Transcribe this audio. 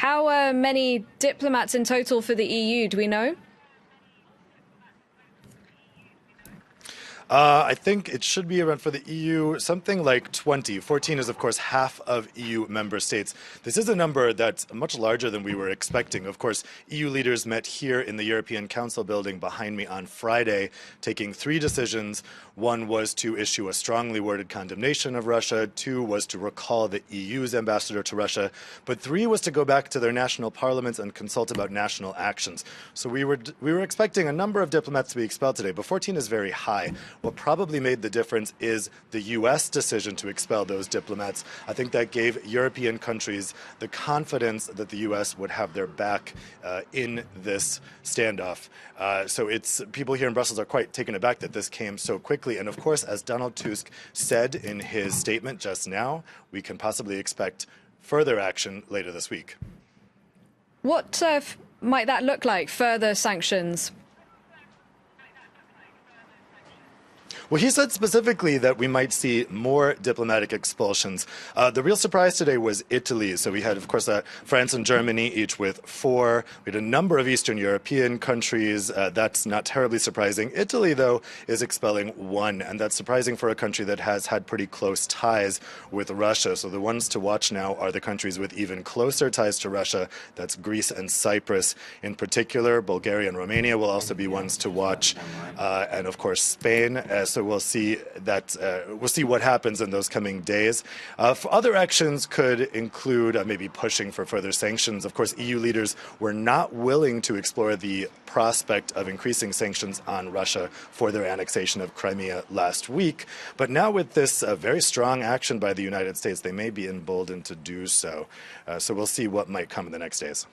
How many diplomats in total for the EU, do we know? I think it should be around for the EU something like 20. 14 is, of course, half of EU member states. This is a number that's much larger than we were expecting. Of course, EU leaders met here in the European Council building behind me on Friday, taking 3 decisions. One was to issue a strongly worded condemnation of Russia. 2 was to recall the EU's ambassador to Russia. But 3 was to go back to their national parliaments and consult about national actions. So we were expecting a number of diplomats to be expelled today, but 14 is very high. What probably made the difference is the U.S. decision to expel those diplomats. I think that gave European countries the confidence that the U.S. would have their back in this standoff. So people here in Brussels are quite taken aback that this came so quickly. And of course, as Donald Tusk said in his statement just now, we can possibly expect further action later this week. What might that look like, further sanctions? Well, he said specifically that we might see more diplomatic expulsions. The real surprise today was Italy. So we had, of course, France and Germany, each with 4. We had a number of Eastern European countries. That's not terribly surprising. Italy, though, is expelling 1, and that's surprising for a country that has had pretty close ties with Russia. So the ones to watch now are the countries with even closer ties to Russia. That's Greece and Cyprus in particular. Bulgaria and Romania will also be ones to watch, and of course Spain. So we'll see what happens in those coming days. Other actions could include maybe pushing for further sanctions. Of course, EU leaders were not willing to explore the prospect of increasing sanctions on Russia for their annexation of Crimea last week. But now with this very strong action by the United States, they may be emboldened to do so. So we'll see what might come in the next days.